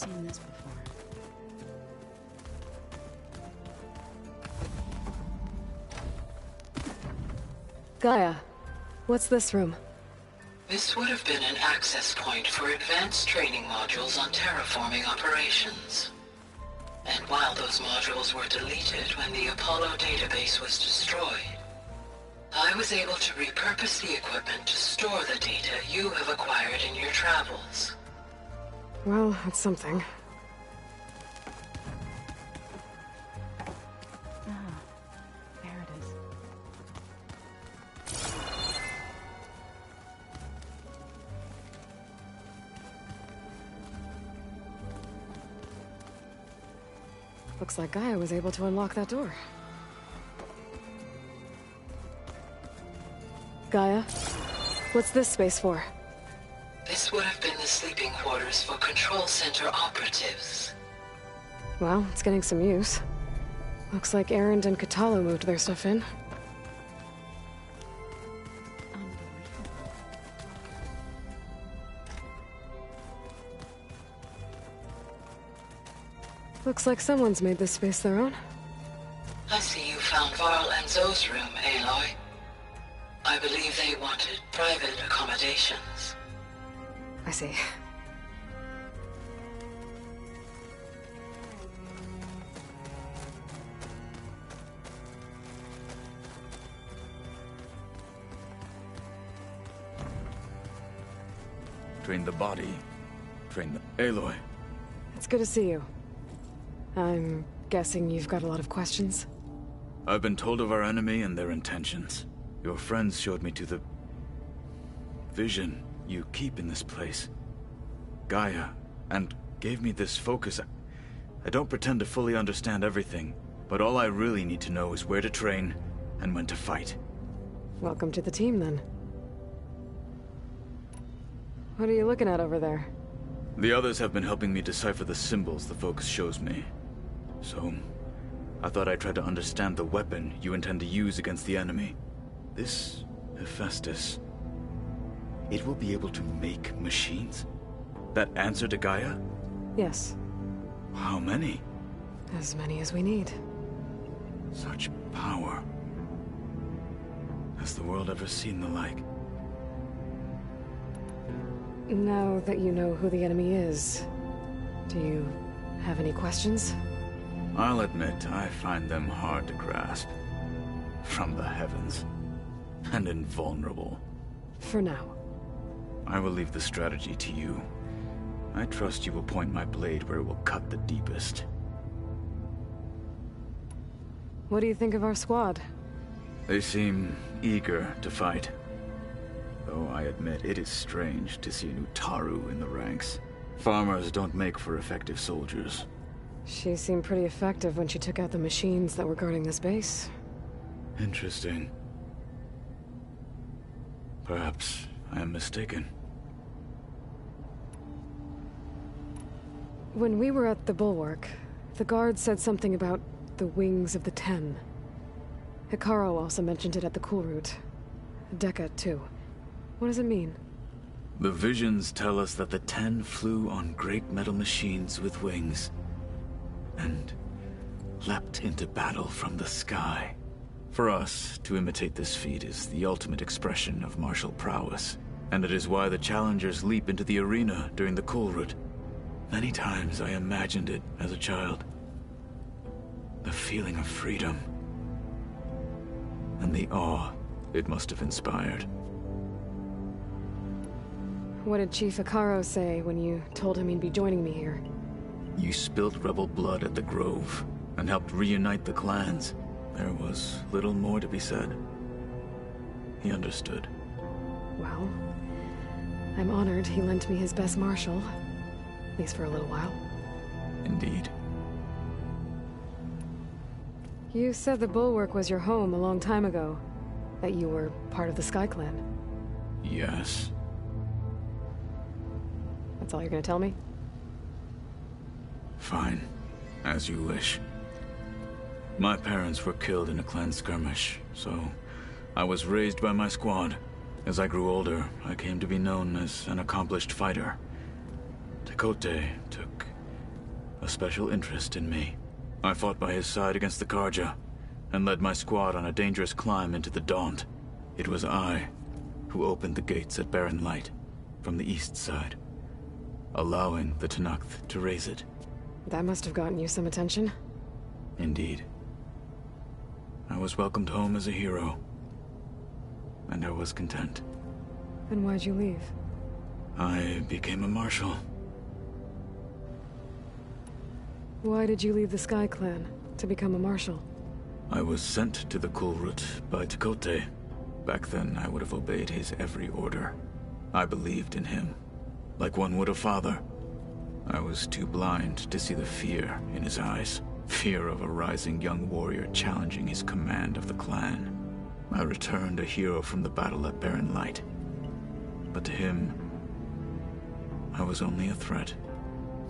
seen this before. Gaia, what's this room? This would have been an access point for advanced training modules on terraforming operations. And while those modules were deleted when the Apollo database was destroyed, I was able to repurpose the equipment to store the data you have acquired in your travels. Well, that's something. There it is. Looks like Gaia was able to unlock that door. Gaia, what's this space for? This would have been the sleeping quarters for Control Center operatives. Well, it's getting some use. Looks like Erend and Katalo moved their stuff in. Looks like someone's made this space their own. I see you found Varl and Zoe's room, Aloy. I believe they wanted private accommodations. I see. Train the body. Train the... Aloy. It's good to see you. I'm guessing you've got a lot of questions? I've been told of our enemy and their intentions. Your friends showed me to the... vision you keep in this place. Gaia, and gave me this focus. I don't pretend to fully understand everything, but all I really need to know is where to train and when to fight. Welcome to the team, then. What are you looking at over there? The others have been helping me decipher the symbols the focus shows me. So, I thought I'd try to understand the weapon you intend to use against the enemy. This Hephaestus, it will be able to make machines? That answer to Gaia? Yes. How many? As many as we need. Such power. Has the world ever seen the like? Now that you know who the enemy is, do you have any questions? I'll admit, I find them hard to grasp. From the heavens. And invulnerable. For now. I will leave the strategy to you. I trust you will point my blade where it will cut the deepest. What do you think of our squad? They seem eager to fight. Though I admit it is strange to see a new Taru in the ranks. Farmers don't make for effective soldiers. She seemed pretty effective when she took out the machines that were guarding this base. Interesting. Perhaps I am mistaken. When we were at the bulwark, the guard said something about the wings of the Ten. Hikaru also mentioned it at the cool route. Dekka, too. What does it mean? The visions tell us that the Ten flew on great metal machines with wings, and leapt into battle from the sky. For us, to imitate this feat is the ultimate expression of martial prowess, and it is why the challengers leap into the arena during the cool route. Many times I imagined it as a child. The feeling of freedom, and the awe it must have inspired. What did Chief Hikaru say when you told him he'd be joining me here? You spilled rebel blood at the Grove, and helped reunite the clans. There was little more to be said. He understood. Well, I'm honored he lent me his best martial. At least for a little while. Indeed. You said the Bulwark was your home a long time ago. That you were part of the Sky Clan. Yes. That's all you're gonna tell me? Fine. As you wish. My parents were killed in a clan skirmish, so I was raised by my squad. As I grew older, I came to be known as an accomplished fighter. Tekote took a special interest in me. I fought by his side against the Karja, and led my squad on a dangerous climb into the Daunt. It was I who opened the gates at Barren Light from the east side, allowing the Tenakth to raise it. That must have gotten you some attention. Indeed. I was welcomed home as a hero, and I was content. Then why'd you leave? I became a marshal. Why did you leave the Sky Clan to become a marshal? I was sent to the Kulrut by Tekote. Back then, I would have obeyed his every order. I believed in him, like one would a father. I was too blind to see the fear in his eyes. Fear of a rising young warrior challenging his command of the clan. I returned a hero from the battle at Barren Light. But to him, I was only a threat.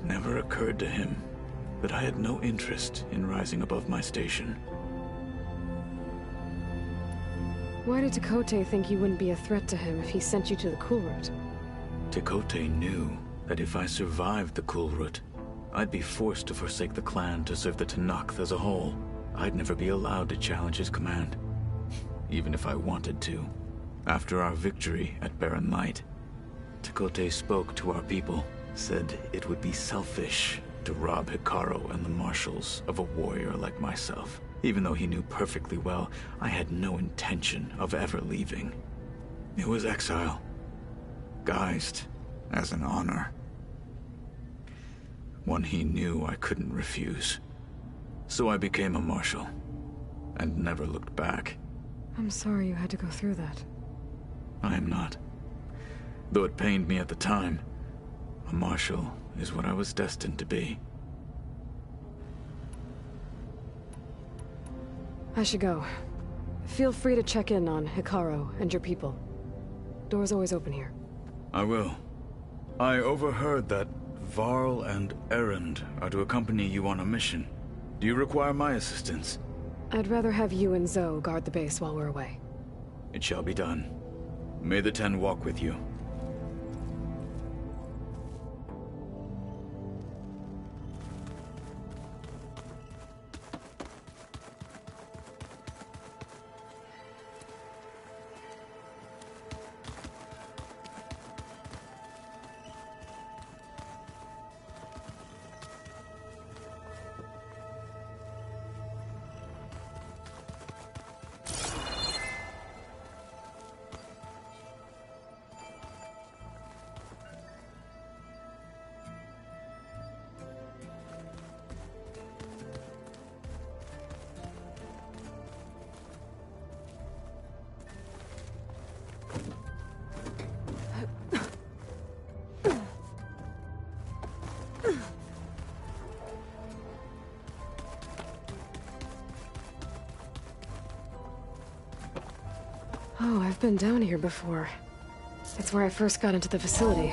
Never occurred to him that I had no interest in rising above my station. Why did Tekote think you wouldn't be a threat to him if he sent you to the Kulrut? Tekote knew that if I survived the Kulrut, I'd be forced to forsake the clan to serve the Tenakth as a whole. I'd never be allowed to challenge his command, even if I wanted to. After our victory at Barren Light, Tekote spoke to our people, said it would be selfish to rob Hikaru and the marshals of a warrior like myself. Even though he knew perfectly well I had no intention of ever leaving. It was exile, guised as an honor. One he knew I couldn't refuse. So I became a marshal, and never looked back. I'm sorry you had to go through that. I am not. Though it pained me at the time, a marshal is what I was destined to be. I should go. Feel free to check in on Hikaru and your people. Door's always open here. I will. I overheard that Varl and Erend are to accompany you on a mission. Do you require my assistance? I'd rather have you and Zoe guard the base while we're away. It shall be done. May the Ten walk with you. Oh, I've been down here before. It's where I first got into the facility.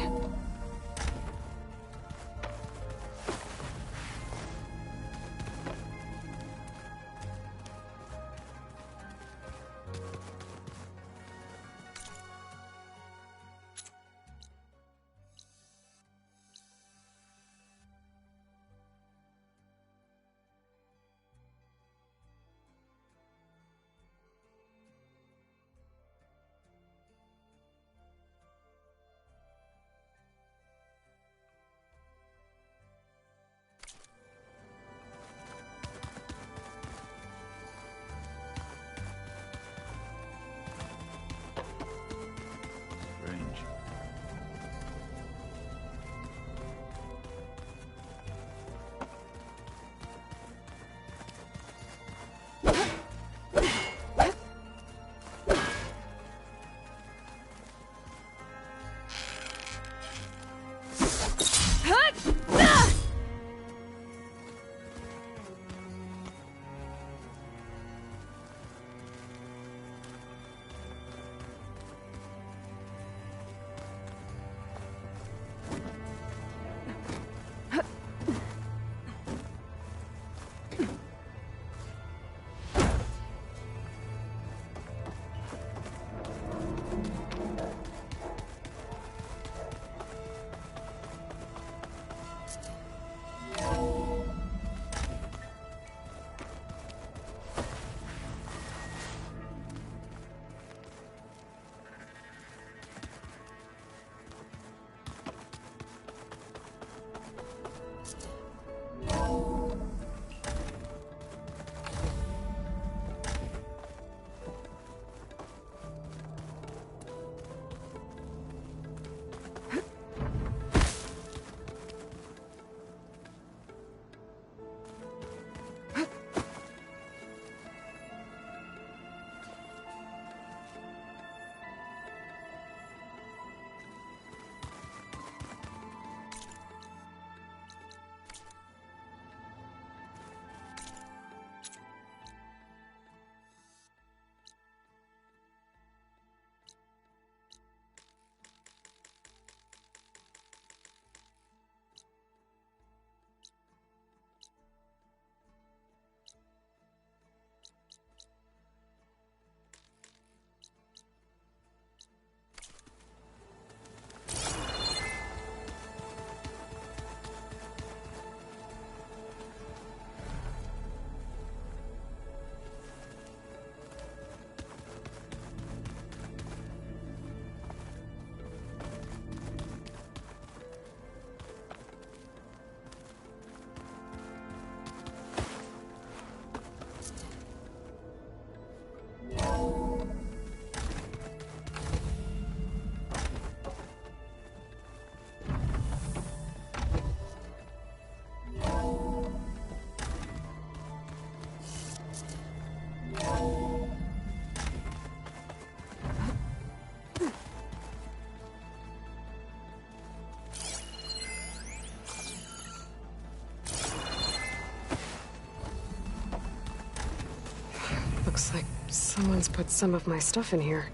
Looks like someone's put some of my stuff in here.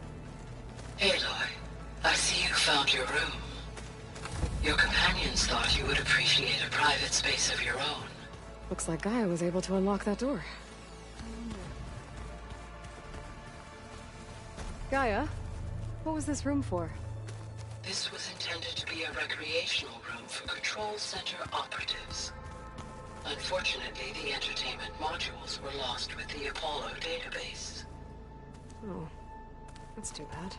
Aloy, I see you found your room. Your companions thought you would appreciate a private space of your own. Looks like Gaia was able to unlock that door. Gaia, what was this room for? This was intended to be a recreational room for Control Center operatives. Unfortunately, the entertainment modules were lost with the Apollo database. Oh, that's too bad.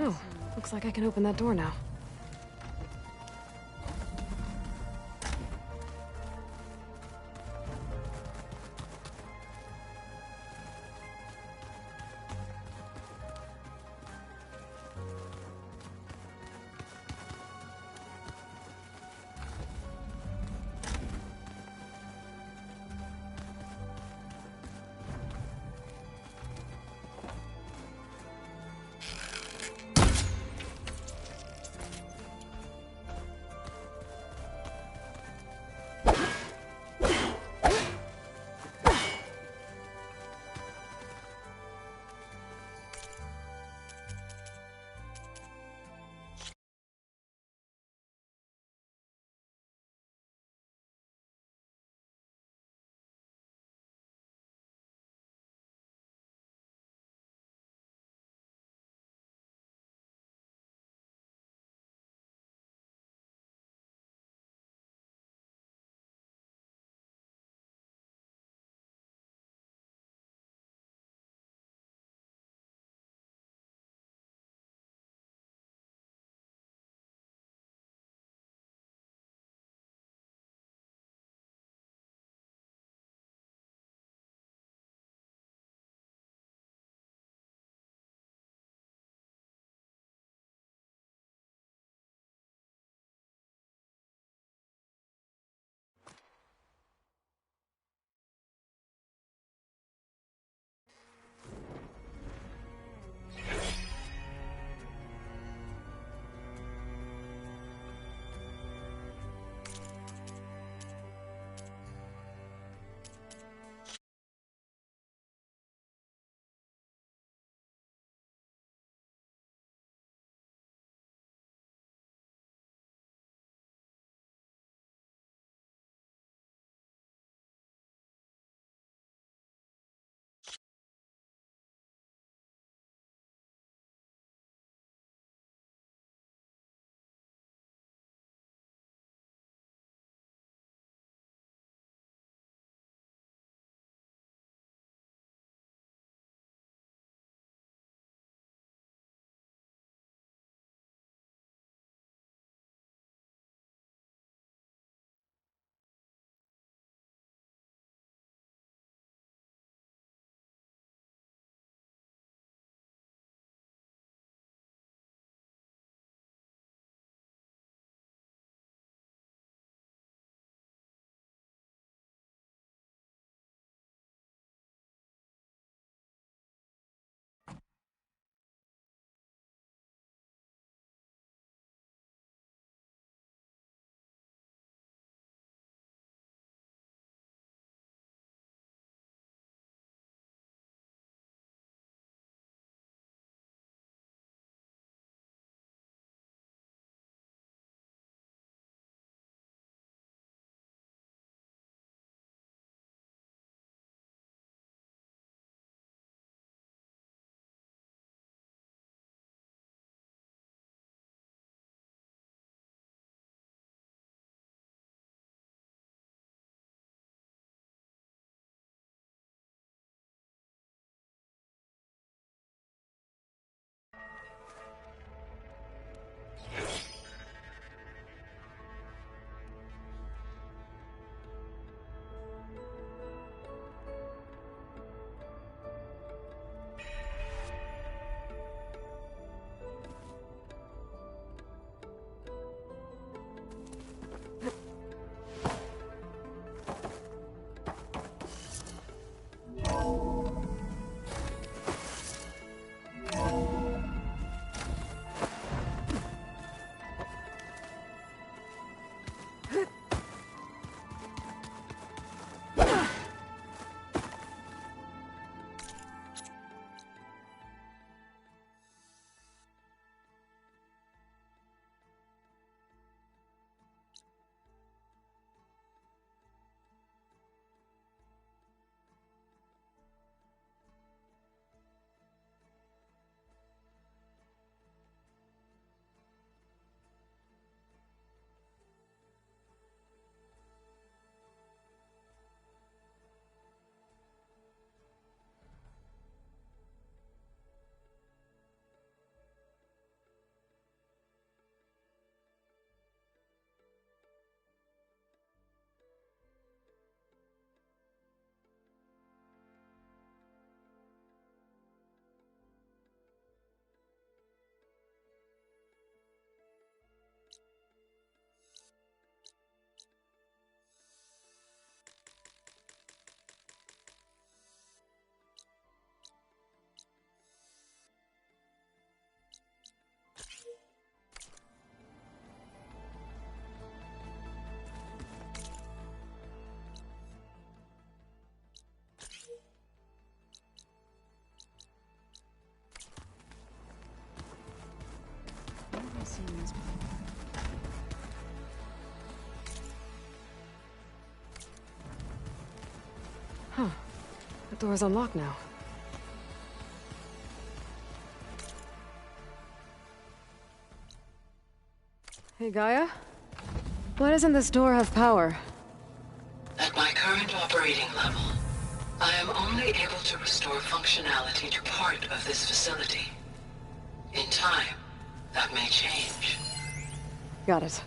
Oh, looks like I can open that door now. Door's unlocked now. Hey, Gaia? Why doesn't this door have power? At my current operating level, I am only able to restore functionality to part of this facility. In time, that may change. Got it.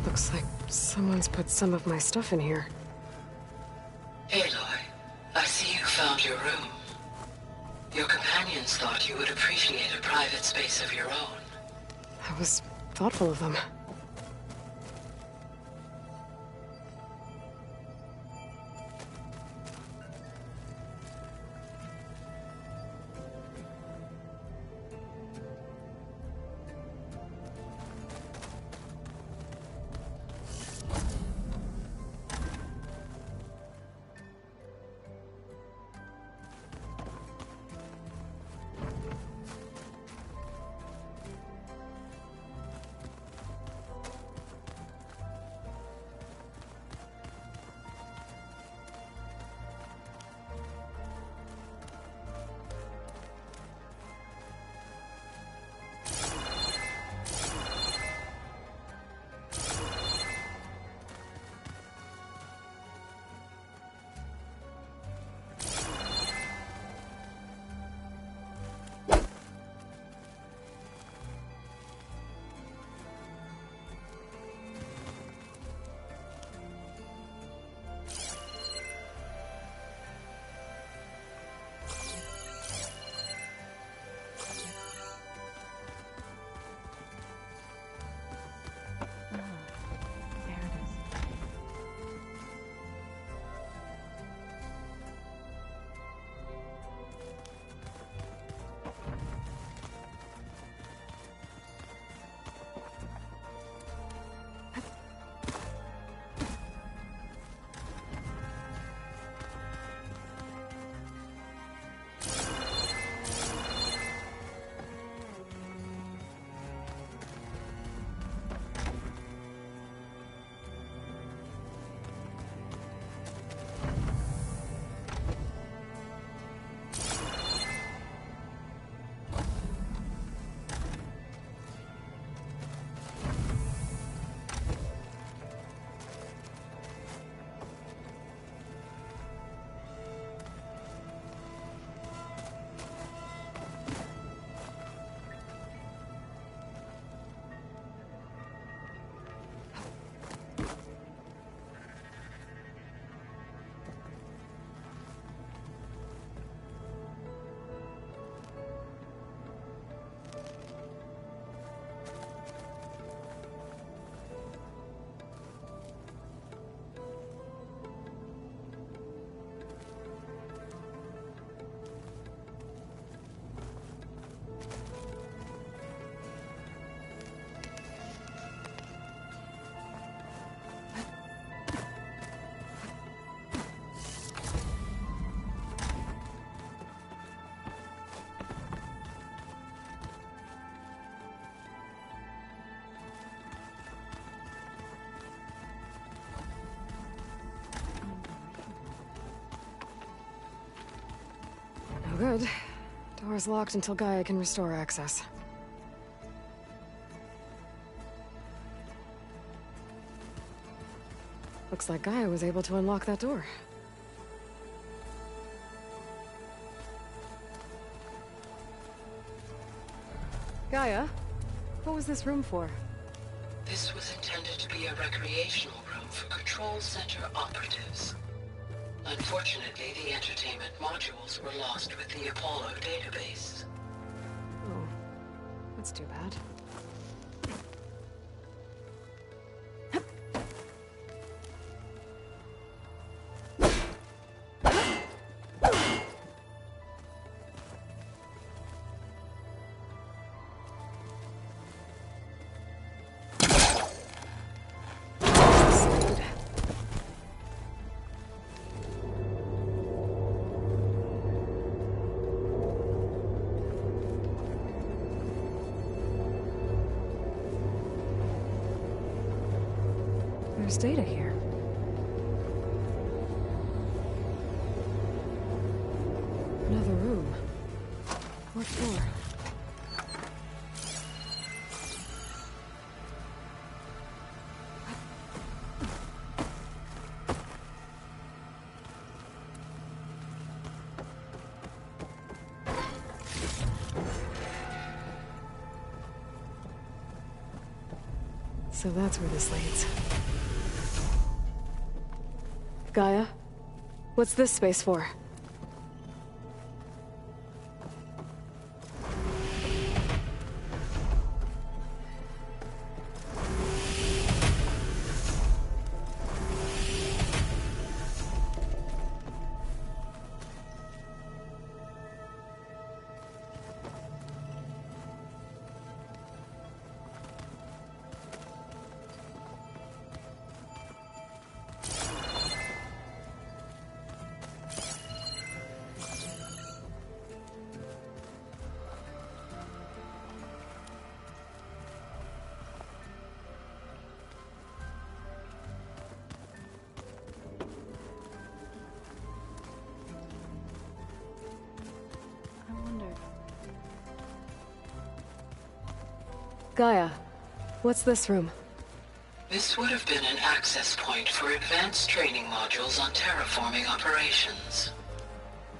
Looks like someone's put some of my stuff in here. Aloy, I see you found your room. Your companions thought you would appreciate a private space of your own. That was thoughtful of them. There it is. No good. Door's locked until Gaia can restore access. Looks like Gaia was able to unlock that door. Gaia, what was this room for? This was intended to be a recreational room for Control Center operatives. Unfortunately, the entertainment modules were lost with the Apollo database. Oh, that's too bad. There's data here. Another room. What for? So that's where this leads. Gaia? What's this space for? Gaia, what's this room? This would have been an access point for advanced training modules on terraforming operations.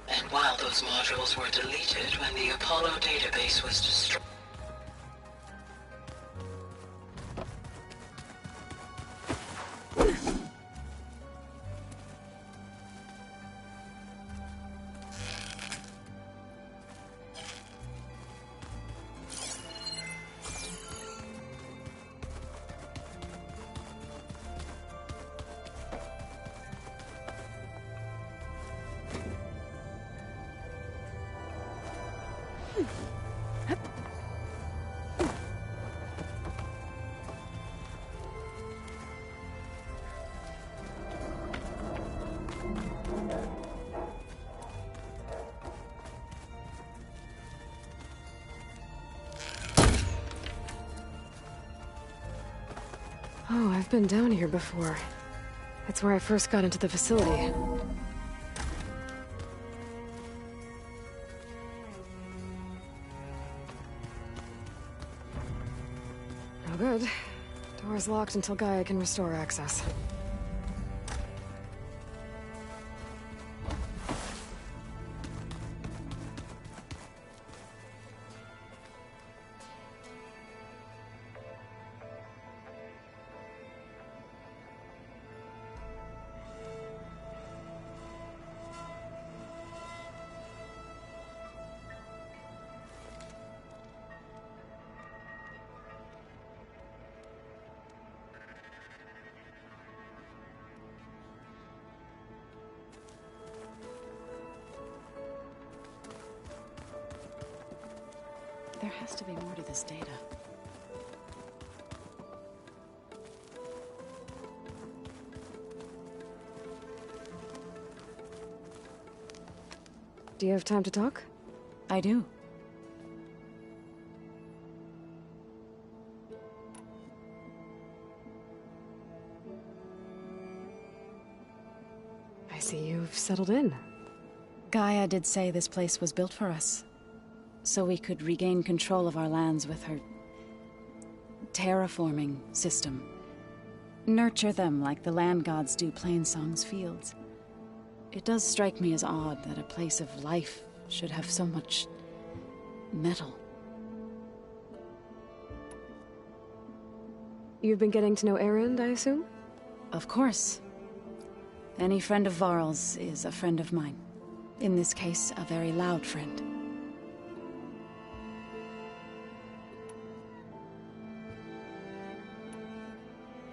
And while those modules were deleted when the Apollo database was destroyed, Oh, I've been down here before. That's where I first got into the facility. No good. Door's locked until Gaia can restore access. There has to be more to this data. Do you have time to talk? I do. I see you've settled in. Gaia did say this place was built for us, so we could regain control of our lands with her terraforming system. Nurture them like the land gods do Plainsong's fields. It does strike me as odd that a place of life should have so much metal. You've been getting to know Erend, I assume? Of course. Any friend of Varl's is a friend of mine. In this case, a very loud friend.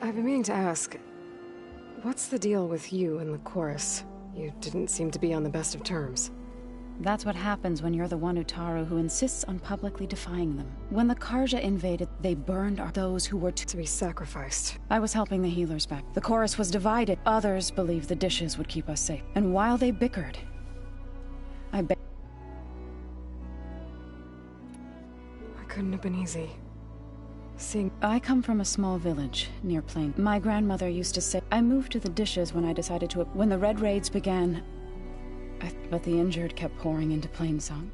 I've been meaning to ask, what's the deal with you and the chorus? You didn't seem to be on the best of terms. That's what happens when you're the one Utaru who insists on publicly defying them. When the Karja invaded, they burned those who were To be sacrificed. I was helping the healers back. The chorus was divided. Others believed the dishes would keep us safe. And while they bickered, I bet. It couldn't have been easy. I come from a small village near Plain. My grandmother used to say, I moved to the dishes when I decided to... When the Red Raids began, but the injured kept pouring into Plainsong.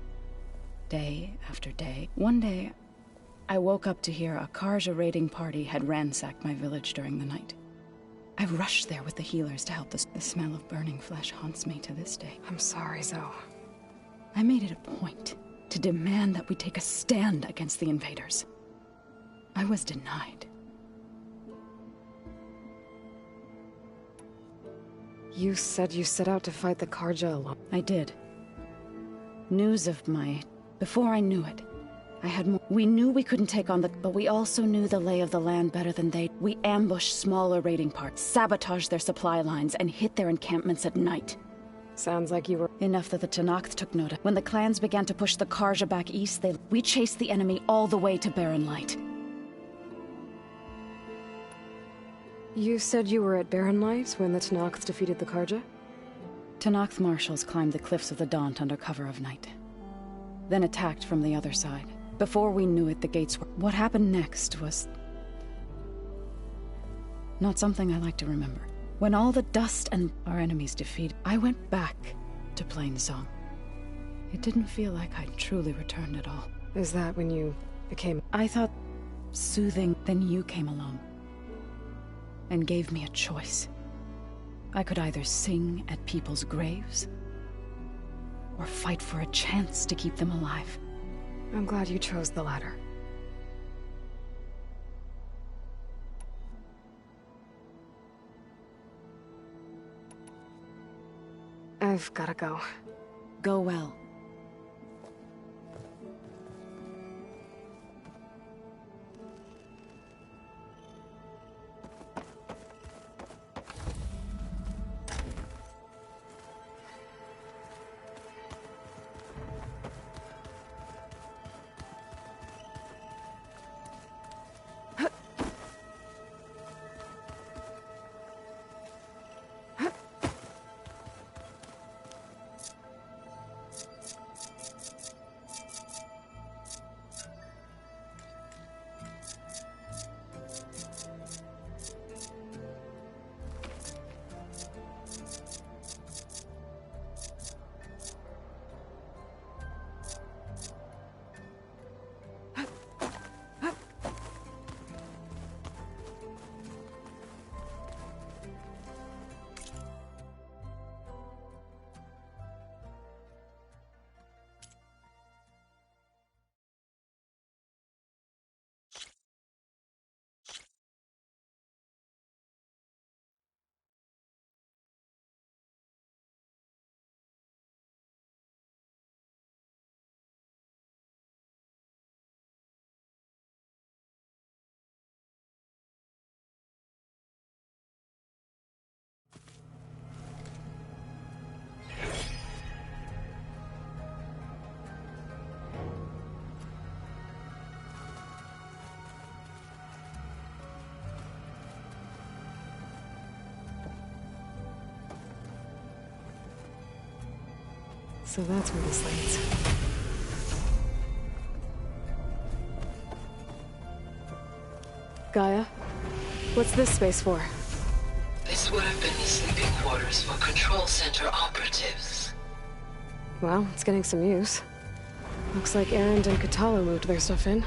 Day after day. One day, I woke up to hear a Karja raiding party had ransacked my village during the night. I rushed there with the healers to help. The smell of burning flesh haunts me to this day. I'm sorry, Zoe. I made it a point to demand that we take a stand against the invaders. I was denied. You said you set out to fight the Karja alone. I did. News of my... Before I knew it, I had more... We knew we couldn't take on the... But we also knew the lay of the land better than they... We ambushed smaller raiding parties, sabotaged their supply lines, and hit their encampments at night. Sounds like you were... Enough that the Tenakth took notice. When the clans began to push the Karja back east, we chased the enemy all the way to Barren Light. You said you were at Barren Light when the Tenakth defeated the Karja? Tenakth marshals climbed the cliffs of the Daunt under cover of night. Then attacked from the other side. Before we knew it, the gates were... What happened next was... not something I like to remember. When all the dust and our enemies defeated, I went back to Plainsong. It didn't feel like I'd truly returned at all. Is that when you became... I thought soothing, then you came along. And gave me a choice. I could either sing at people's graves, or fight for a chance to keep them alive. I'm glad you chose the latter. I've gotta go. Go well. So that's where this leads. Gaia, what's this space for? This would have been the sleeping quarters for Control Center operatives. Well, it's getting some use. Looks like Erend and Katalo moved their stuff in.